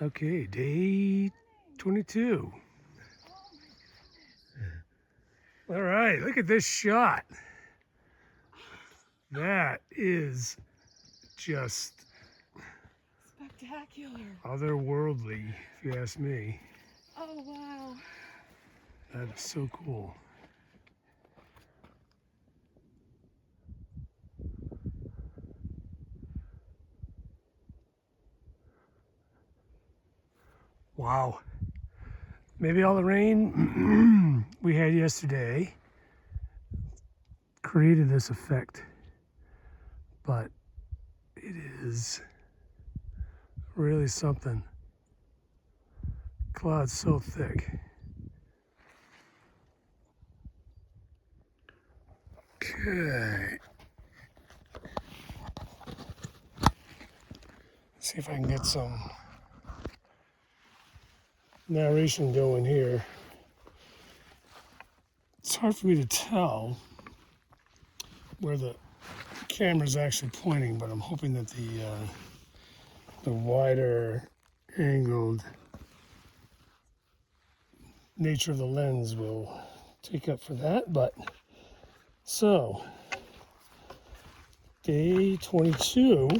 Okay, day 22. All right, look at this shot. That is just Spectacular. otherworldly, if you ask me. Oh, wow. That is so cool. Wow. Maybe all the rain we had yesterday created this effect, but it is really something. Clouds so thick. Okay. See if I can get some narration going here. It's hard for me to tell where the camera's actually pointing, but I'm hoping that the wider angled nature of the lens will take up for that. But so day 22,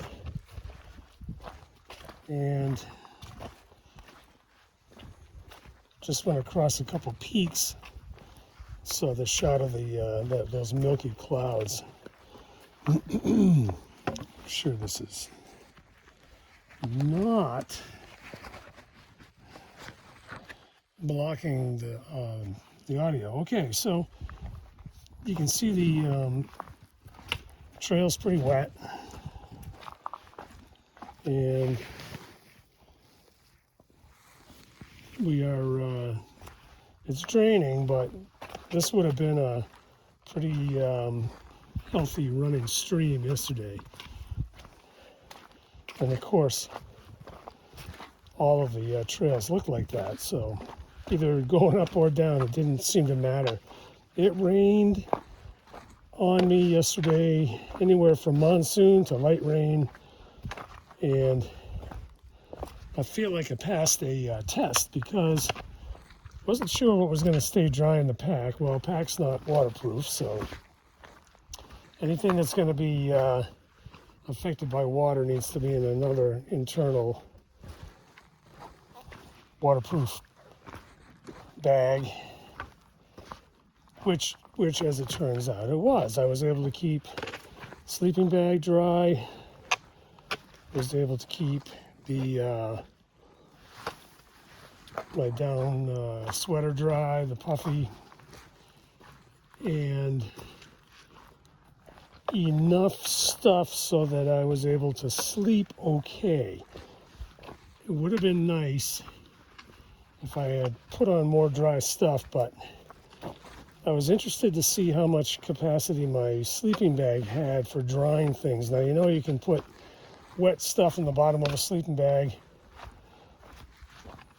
and just went across a couple peaks. Saw the shot of those milky clouds. I'm sure this is not blocking the audio. Okay, so you can see the trail's pretty wet, and we are it's draining, but this would have been a pretty healthy running stream yesterday. And of course, all of the trails look like that, so either going up or down, it didn't seem to matter. It rained on me yesterday, anywhere from monsoon to light rain, and I feel like I passed a test because I wasn't sure what was going to stay dry in the pack. Well, pack's not waterproof, so anything that's going to be affected by water needs to be in another internal waterproof bag, which as it turns out, it was. I was able to keep sleeping bag dry, was able to keep the my down sweater dry, the puffy, and enough stuff so that I was able to sleep okay. It would have been nice if I had put on more dry stuff, but I was interested to see how much capacity my sleeping bag had for drying things. Now, you know, you can put wet stuff in the bottom of a sleeping bag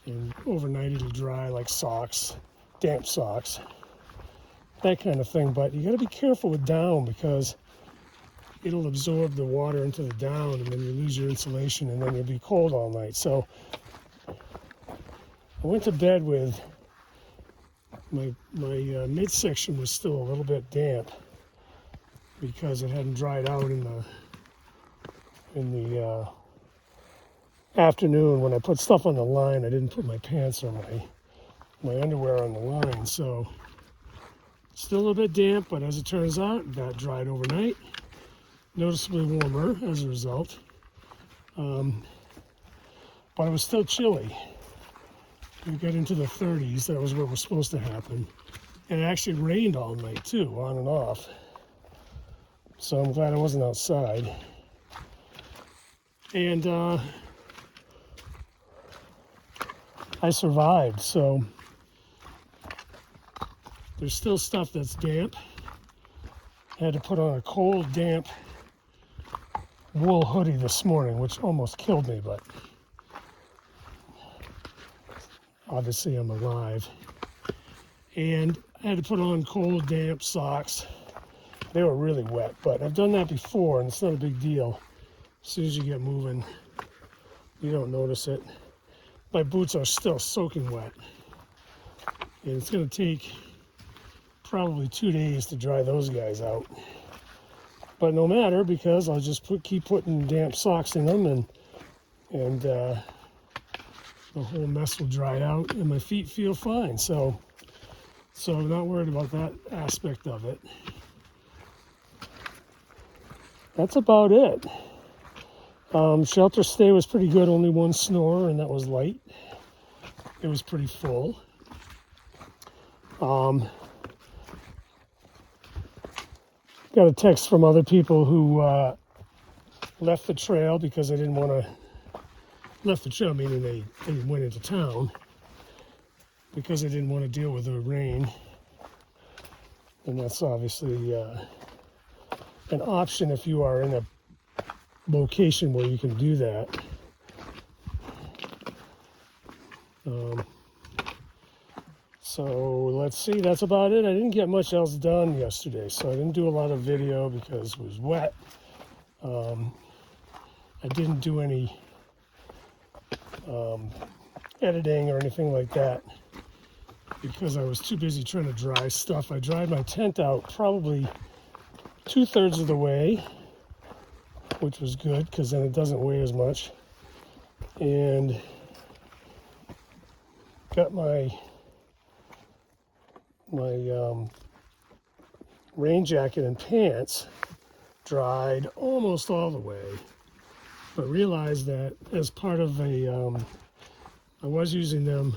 and overnight it'll dry, like socks, damp socks, that kind of thing. But you got to be careful with down because it'll absorb the water into the down, and then you lose your insulation, and then you'll be cold all night. So I went to bed with my midsection was still a little bit damp because it hadn't dried out in the afternoon. When I put stuff on the line, I didn't put my pants or my underwear on the line, so still a little bit damp, but as it turns out, it got dried overnight. Noticeably warmer as a result, but it was still chilly. We got into the 30s. That was what was supposed to happen, and it actually rained all night too, on and off. So I'm glad I wasn't outside. And I survived. So there's still stuff that's damp. I had to put on a cold, damp wool hoodie this morning, which almost killed me, but obviously I'm alive. And I had to put on cold, damp socks. They were really wet, but I've done that before, and it's not a big deal. As soon as you get moving, you don't notice it. my boots are still soaking wet. And it's going to take probably 2 days to dry those guys out. But no matter, because I'll just keep putting damp socks in them, and the whole mess will dry out, and my feet feel fine. So I'm not worried about that aspect of it. That's about it. Shelter stay was pretty good, only one snore, and that was light. It was pretty full. Got a text from other people who left the trail because they didn't want to, left the trail meaning they went into town because they didn't want to deal with the rain. And that's obviously an option if you are in a location where you can do that. So let's see, that's about it. I didn't get much else done yesterday, so I didn't do a lot of video because it was wet. I didn't do any editing or anything like that because I was too busy trying to dry stuff. I dried my tent out probably 2/3 of the way, which was good because then it doesn't weigh as much. And got my rain jacket and pants dried almost all the way, but realized that as part of I was using them,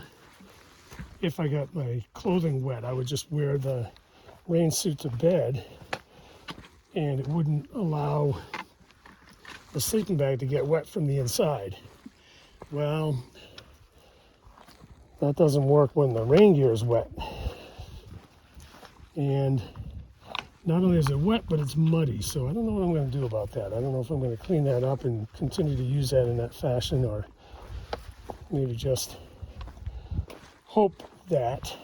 if I got my clothing wet, I would just wear the rain suit to bed, and it wouldn't allow the sleeping bag to get wet from the inside. Well, that doesn't work when the rain gear is wet. And not only is it wet, but it's muddy. So I don't know what I'm going to do about that. I don't know if I'm going to clean that up and continue to use that in that fashion, or maybe just hope that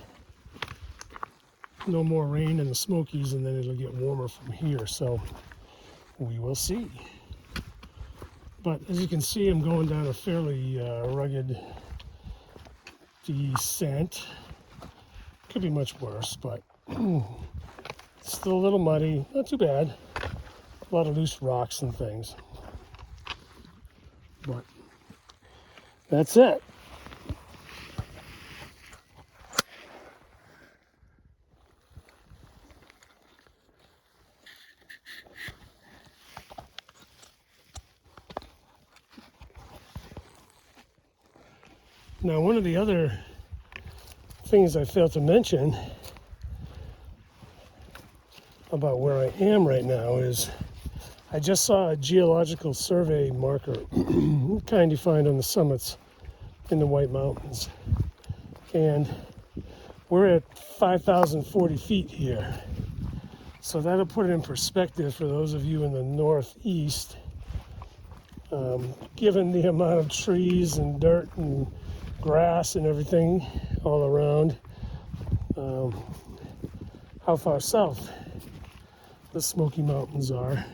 no more rain in the Smokies and then it'll get warmer from here. So we will see. But as you can see, I'm going down a fairly rugged descent. Could be much worse, but still a little muddy, not too bad. A lot of loose rocks and things. But that's it. Now, one of the other things I failed to mention about where I am right now is I just saw a geological survey marker, kind you find on the summits in the White Mountains. And we're at 5,040 feet here. So that'll put it in perspective for those of you in the northeast. Given the amount of trees and dirt and grass and everything all around, how far south the Smoky Mountains are,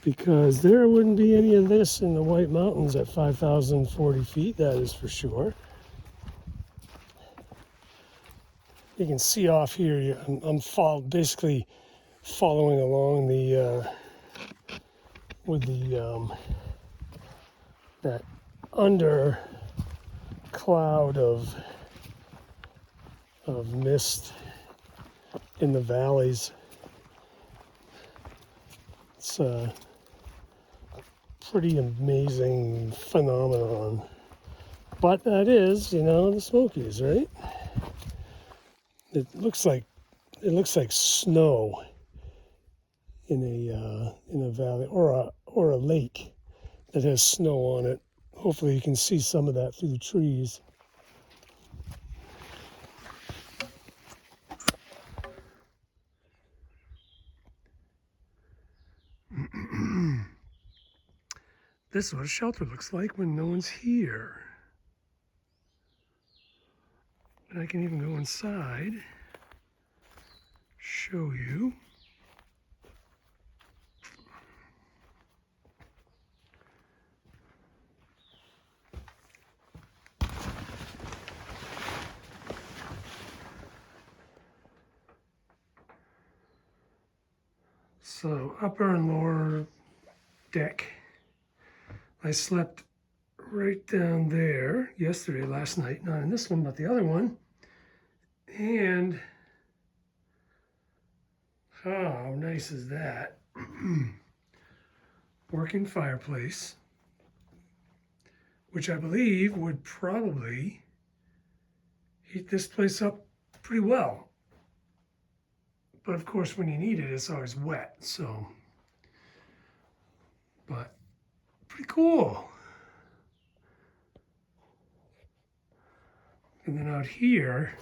because there wouldn't be any of this in the White Mountains at 5,040 feet, that is for sure. You can see off here, I'm basically following along with that under cloud of mist in the valleys. It's a pretty amazing phenomenon. But that is, the Smokies, right? It looks like snow in a valley or a lake that has snow on it. Hopefully you can see some of that through the trees. This is what a shelter looks like when no one's here. And I can even go inside, show you. So upper and lower deck. I slept right down there yesterday, last night, not in this one, but the other one. And how nice is that? Working fireplace, which I believe would probably heat this place up pretty well. But of course, when you need it, it's always wet, so. But pretty cool. And then out here,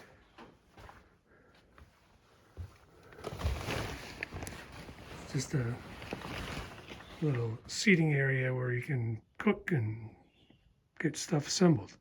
just a little seating area where you can cook and get stuff assembled.